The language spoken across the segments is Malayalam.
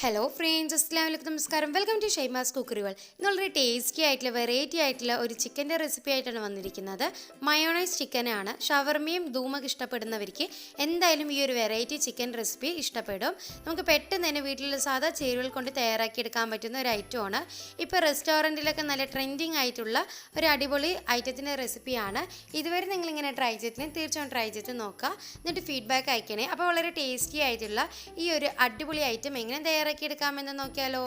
ഹലോ ഫ്രണ്ട്സ്, അസ്സലാമു അലൈക്കും, നമസ്കാരം. Welcome to Shaima's cookery world. ഇന്ന് വളരെ ടേസ്റ്റി ആയിട്ടുള്ള വെറൈറ്റി ആയിട്ടുള്ള ഒരു ചിക്കൻ്റെ റെസിപ്പി ആയിട്ടാണ് വന്നിരിക്കുന്നത്. മയോണൈസ് ചിക്കനാണ്. ഷവർമയും ധൂമൊക്കെ ഇഷ്ടപ്പെടുന്നവർക്ക് എന്തായാലും ഈ ഒരു വെറൈറ്റി ചിക്കൻ റെസിപ്പി ഇഷ്ടപ്പെടും. നമുക്ക് പെട്ടെന്ന് തന്നെ വീട്ടിലുള്ള സാധാ ചേരുവകൾ കൊണ്ട് തയ്യാറാക്കിയെടുക്കാൻ പറ്റുന്ന ഒരു ഐറ്റമാണ്. ഇപ്പോൾ റെസ്റ്റോറൻറ്റിലൊക്കെ നല്ല ട്രെൻഡിങ് ആയിട്ടുള്ള ഒരു അടിപൊളി ഐറ്റത്തിൻ്റെ റെസിപ്പിയാണ്. ഇതുവരെ നിങ്ങളിങ്ങനെ ട്രൈ ചെയ്തിട്ടുണ്ടെങ്കിൽ തീർച്ചയായും ട്രൈ ചെയ്ത് നോക്കുക, എന്നിട്ട് ഫീഡ്ബാക്ക് അയക്കണേ. അപ്പോൾ വളരെ ടേസ്റ്റി ആയിട്ടുള്ള ഈ ഒരു അടിപൊളി ഐറ്റം എങ്ങനെ എടുക്കാമെന്ന് നോക്കിയാലോ.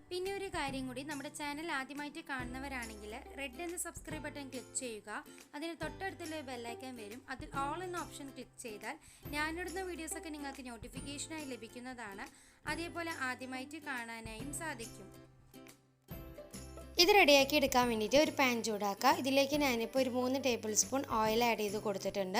പിന്നെ ഒരു കാര്യം കൂടി, നമ്മുടെ ചാനൽ ആദ്യമായിട്ട് കാണുന്നവരാണെങ്കിൽ റെഡ് എന്ന സബ്സ്ക്രൈബ് ബട്ടൺ ക്ലിക്ക് ചെയ്യുക. അതിന് തൊട്ടടുത്തുള്ള ബെല്ലൈക്കൺ വരും, അതിൽ ഓൾ എന്ന ഓപ്ഷൻ ക്ലിക്ക് ചെയ്താൽ ഞാനിടുന്ന വീഡിയോസൊക്കെ നിങ്ങൾക്ക് നോട്ടിഫിക്കേഷനായി ലഭിക്കുന്നതാണ്. അതേപോലെ ആദ്യമായിട്ട് കാണാനായും സാധിക്കും. ഇത് റെഡിയാക്കി എടുക്കാൻ വേണ്ടിയിട്ട് ഒരു പാൻ ചൂടാക്കുക. ഇതിലേക്ക് ഞാനിപ്പോൾ ഒരു 3 ടേബിൾ സ്പൂൺ ഓയിൽ ആഡ് ചെയ്ത് കൊടുത്തിട്ടുണ്ട്.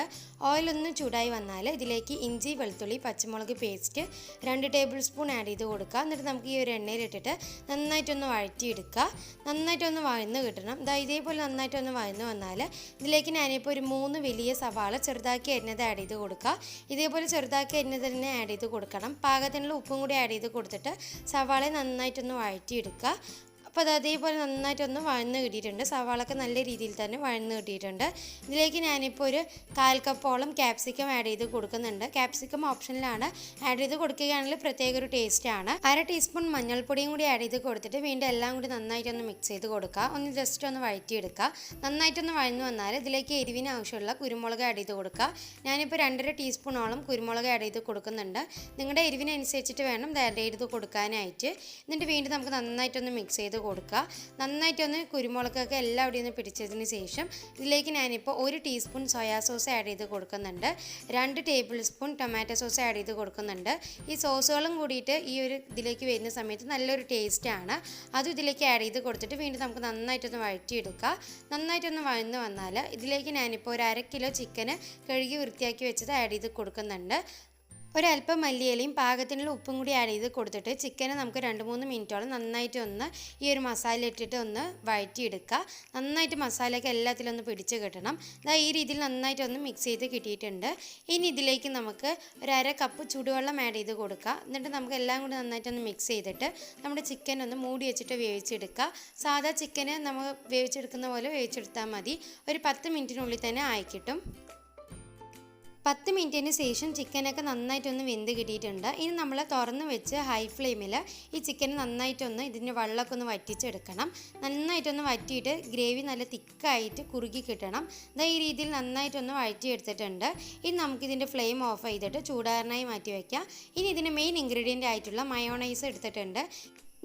ഓയിലൊന്ന് ചൂടായി വന്നാൽ ഇതിലേക്ക് ഇഞ്ചി, വെളുത്തുള്ളി, പച്ചമുളക് പേസ്റ്റ് 2 ടേബിൾ സ്പൂൺ ആഡ് ചെയ്ത് കൊടുക്കുക. എന്നിട്ട് നമുക്ക് ഈ ഒരു എണ്ണയിലിട്ടിട്ട് നന്നായിട്ടൊന്ന് വഴറ്റിയെടുക്കുക. നന്നായിട്ടൊന്ന് വഴന്ന് കിട്ടണം. ഇതേപോലെ നന്നായിട്ടൊന്ന് വഴന്ന് വന്നാൽ ഇതിലേക്ക് ഞാനിപ്പോൾ ഒരു 3 വലിയ സവാള ചെറുതാക്കി അരിഞ്ഞത് ആഡ് ചെയ്ത് കൊടുക്കുക. ഇതേപോലെ ചെറുതാക്കി അരിഞ്ഞത് തന്നെ ആഡ് ചെയ്ത് കൊടുക്കണം. പാകത്തിനുള്ള ഉപ്പും കൂടി ആഡ് ചെയ്ത് കൊടുത്തിട്ട് സവാളയെ നന്നായിട്ടൊന്ന് വഴറ്റിയെടുക്കുക. അപ്പോൾ അതേപോലെ നന്നായിട്ടൊന്ന് വഴന്ന് കിട്ടിയിട്ടുണ്ട്. സവാളൊക്കെ നല്ല രീതിയിൽ തന്നെ വഴന്ന് കിട്ടിയിട്ടുണ്ട്. ഇതിലേക്ക് ഞാനിപ്പോൾ ഒരു 1/4 കപ്പോളം ക്യാപ്സിക്കം ആഡ് ചെയ്ത് കൊടുക്കുന്നുണ്ട്. ക്യാപ്സിക്കം ഓപ്ഷനിലാണ്. ആഡ് ചെയ്ത് കൊടുക്കുകയാണെങ്കിൽ പ്രത്യേക ഒരു ടേസ്റ്റാണ്. 1/2 ടീസ്പൂൺ മഞ്ഞൾപ്പൊടിയും കൂടി ആഡ് ചെയ്ത് കൊടുത്തിട്ട് വീണ്ടും എല്ലാം കൂടി നന്നായിട്ടൊന്ന് മിക്സ് ചെയ്ത് കൊടുക്കുക. ഒന്ന് ജസ്റ്റ് ഒന്ന് വഴറ്റിയെടുക്കുക. നന്നായിട്ടൊന്ന് വഴന്ന് വന്നാൽ ഇതിലേക്ക് എരിവിന് ആവശ്യമുള്ള കുരുമുളക് ആഡ് ചെയ്ത് കൊടുക്കുക. ഞാനിപ്പോൾ 2.5 ടീസ്പൂണോളം കുരുമുളക് ആഡ് ചെയ്ത് കൊടുക്കുന്നുണ്ട്. നിങ്ങളുടെ എരിവിനനുസരിച്ചിട്ട് വേണം ഇത് ആഡ് ചെയ്ത് കൊടുക്കാനായിട്ട്. എന്നിട്ട് വീണ്ടും നമുക്ക് നന്നായിട്ടൊന്ന് മിക്സ് ചെയ്ത് കൊടുക്കുക. നന്നായിട്ടൊന്ന് കുരുമുളകൊക്കെ എല്ലാവിടെയും ഒന്ന് പിടിച്ചതിന് ശേഷം ഇതിലേക്ക് ഞാനിപ്പോൾ 1 ടീസ്പൂൺ സോയാ സോസ് ആഡ് ചെയ്ത് കൊടുക്കുന്നുണ്ട്. 2 table spoon tomato sauce add ചെയ്ത് കൊടുക്കുന്നുണ്ട്. ഈ സോസുകളും കൂടിയിട്ട് ഈ ഒരു ഇതിലേക്ക് വരുന്ന സമയത്ത് നല്ലൊരു ടേസ്റ്റാണ്. അതും ഇതിലേക്ക് ആഡ് ചെയ്ത് കൊടുത്തിട്ട് വീണ്ടും നമുക്ക് നന്നായിട്ടൊന്ന് വഴറ്റിയെടുക്കുക. നന്നായിട്ടൊന്ന് വഴന്ന് വന്നാൽ ഇതിലേക്ക് ഞാനിപ്പോൾ ഒരു 1/2 കിലോ ചിക്കന് കഴുകി വൃത്തിയാക്കി വെച്ചത് ആഡ് ചെയ്ത് കൊടുക്കുന്നുണ്ട്. ഒരല്പം മല്ലിയിലയും പാകത്തിനുള്ള ഉപ്പും കൂടി ആഡ് ചെയ്ത് കൊടുത്തിട്ട് ചിക്കനെ നമുക്ക് 2-3 മിനിറ്റോളം നന്നായിട്ട് ഒന്ന് ഈ ഒരു മസാല ഇട്ടിട്ട് ഒന്ന് വഴറ്റിയെടുക്കുക. നന്നായിട്ട് മസാലയൊക്കെ എല്ലാത്തിലും ഒന്ന് പിടിച്ച് കിട്ടണം. ഈ രീതിയിൽ നന്നായിട്ടൊന്ന് മിക്സ് ചെയ്ത് കിട്ടിയിട്ടുണ്ട്. ഇനി ഇതിലേക്ക് നമുക്ക് ഒരു 1/2 കപ്പ് ചൂടുവെള്ളം ആഡ് ചെയ്ത് കൊടുക്കുക. എന്നിട്ട് നമുക്ക് എല്ലാം കൂടി നന്നായിട്ടൊന്ന് മിക്സ് ചെയ്തിട്ട് നമ്മുടെ ചിക്കൻ ഒന്ന് മൂടി വെച്ചിട്ട് വേവിച്ചെടുക്കുക. സാധാ ചിക്കന് നമ്മൾ വേവിച്ചെടുക്കുന്ന പോലെ വേവിച്ചെടുത്താൽ മതി. ഒരു 10 മിനിറ്റിനുള്ളിൽ തന്നെ ആയി കിട്ടും. 10 മിനിറ്റിന് ശേഷം ചിക്കനൊക്കെ നന്നായിട്ടൊന്ന് വെന്ത് കിട്ടിയിട്ടുണ്ട്. ഇനി നമ്മൾ തുറന്ന് വെച്ച് ഹൈ ഫ്ലെയിമിൽ ഈ ചിക്കൻ നന്നായിട്ടൊന്ന് ഇതിൻ്റെ വെള്ളമൊക്കെ ഒന്ന് വറ്റിച്ചെടുക്കണം. നന്നായിട്ടൊന്ന് വറ്റിയിട്ട് ഗ്രേവി നല്ല തിക്കായിട്ട് കുറുകി കിട്ടണം. ഈ രീതിയിൽ നന്നായിട്ടൊന്ന് വഴറ്റിയെടുത്തിട്ടുണ്ട്. ഇനി നമുക്കിതിൻ്റെ ഫ്ലെയിം ഓഫ് ചെയ്തിട്ട് ചൂടാറാനായി മാറ്റി വയ്ക്കാം. ഇനി ഇതിൻ്റെ മെയിൻ ഇൻഗ്രീഡിയൻ്റ് ആയിട്ടുള്ള മയോണൈസ് എടുത്തിട്ടുണ്ട്.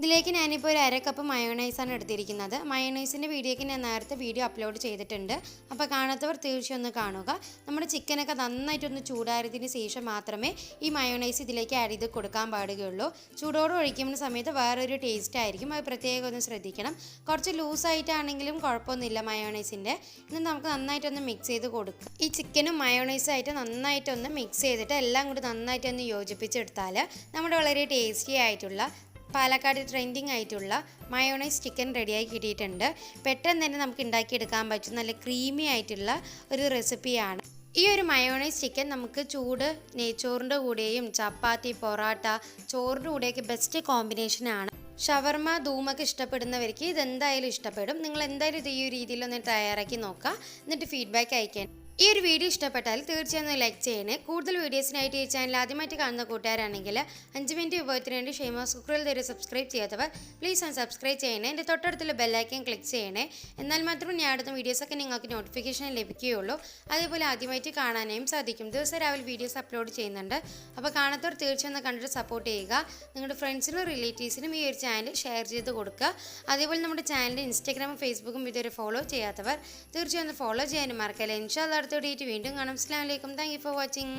ഇതിലേക്ക് ഞാനിപ്പോൾ ഒരു 1/2 കപ്പ് മയോണൈസാണ് എടുത്തിരിക്കുന്നത്. മയോണൈസിൻ്റെ വീഡിയോയ്ക്ക് ഞാൻ നേരത്തെ വീഡിയോ അപ്ലോഡ് ചെയ്തിട്ടുണ്ട്. അപ്പോൾ കാണാത്തവർ തീർച്ചയായും ഒന്ന് കാണുക. നമ്മുടെ ചിക്കനൊക്കെ നന്നായിട്ടൊന്ന് ചൂടാറിയതിന് ശേഷം മാത്രമേ ഈ മയോണൈസ് ഇതിലേക്ക് ആഡ് ചെയ്ത് കൊടുക്കാൻ പാടുകയുള്ളൂ. ചൂടോടെ ഒഴിക്കുന്ന സമയത്ത് വേറൊരു ടേസ്റ്റ് ആയിരിക്കും. അത് പ്രത്യേകം ഒന്ന് ശ്രദ്ധിക്കണം. കുറച്ച് ലൂസായിട്ടാണെങ്കിലും കുഴപ്പമൊന്നുമില്ല മയോണൈസിൻ്റെ. ഇന്ന് നമുക്ക് നന്നായിട്ടൊന്ന് മിക്സ് ചെയ്ത് കൊടുക്കുക. ഈ ചിക്കനും മയോണൈസായിട്ട് നന്നായിട്ടൊന്ന് മിക്സ് ചെയ്തിട്ട് എല്ലാം കൂടി നന്നായിട്ടൊന്ന് യോജിപ്പിച്ചെടുത്താൽ നമ്മുടെ വളരെ ടേസ്റ്റി ആയിട്ടുള്ള പാലക്കാട് ട്രെൻഡിങ് ആയിട്ടുള്ള മയോണൈസ് ചിക്കൻ റെഡിയായി കിട്ടിയിട്ടുണ്ട്. പെട്ടെന്ന് തന്നെ നമുക്ക് ഉണ്ടാക്കിയെടുക്കാൻ പറ്റും നല്ല ക്രീമി ആയിട്ടുള്ള ഒരു റെസിപ്പിയാണ്. ഈ ഒരു മയോണൈസ് ചിക്കൻ നമുക്ക് ചൂട് നെയ്ച്ചോറിൻ്റെ കൂടെയും ചപ്പാത്തി, പൊറോട്ട, ചോറിൻ്റെ കൂടെയൊക്കെ ബെസ്റ്റ് കോമ്പിനേഷനാണ്. ഷവർമ, ധൂമൊക്കെ ഇഷ്ടപ്പെടുന്നവർക്ക് ഇതെന്തായാലും ഇഷ്ടപ്പെടും. നിങ്ങൾ എന്തായാലും ഇത് ഈ ഒരു രീതിയിലൊന്ന് തയ്യാറാക്കി നോക്കുക, എന്നിട്ട് ഫീഡ്ബാക്ക് അയക്കാൻ. ഈ ഒരു വീഡിയോ ഇഷ്ടപ്പെട്ടാൽ തീർച്ചയായും ലൈക്ക് ചെയ്യണേ. കൂടുതൽ വീഡിയോസിനായിട്ട് ഈ ചാനൽ ആദ്യമായിട്ട് കാണുന്ന കൂട്ടുകാരാണെങ്കിൽ 5 മിനിറ്റ് വിഭവത്തിന് വേണ്ടി ഷൈമാസ് കുക്കറിൽ തരെ സബ്സ്ക്രൈബ് ചെയ്യാത്തവർ പ്ലീസ് ഒന്ന് സബ്സ്ക്രൈബ് ചെയ്യണേ. എൻ്റെ തൊട്ടടുത്തുള്ള ബെല്ലൈക്കൻ ക്ലിക്ക് ചെയ്യണേ. എന്നാൽ മാത്രമേ ഞാൻ അടുത്ത വീഡിയോസൊക്കെ നിങ്ങൾക്ക് നോട്ടിഫിക്കേഷൻ ലഭിക്കുകയുള്ളൂ. അതേപോലെ ആദ്യമായിട്ട് കാണാനായും സാധിക്കും. ദിവസം രാവിലെ വീഡിയോസ് അപ്ലോഡ് ചെയ്യുന്നുണ്ട്. അപ്പോൾ കാണാത്തവർ തീർച്ചയായും ഒന്ന് കണ്ടിട്ട് സപ്പോർട്ട് ചെയ്യുക. നിങ്ങളുടെ ഫ്രണ്ട്സിനും റിലേറ്റീവ്സിനും ഈ ഒരു ചാനൽ ഷെയർ ചെയ്ത് കൊടുക്കുക. അതേപോലെ നമ്മുടെ ചാനലിൻ്റെ ഇൻസ്റ്റാഗ്രാമും ഫേസ്ബുക്കും ഇതുവരെ ഫോളോ ചെയ്യാത്തവർ തീർച്ചയായും ഒന്ന് ഫോളോ ചെയ്യാനും മറക്കല്ലേ. ഇൻഷാ അല്ലാഹ് അടുത്ത വീഡിയോയിൽ വീണ്ടും കാണാം. അസ്സലാമു അലൈക്കും. Thank you for watching.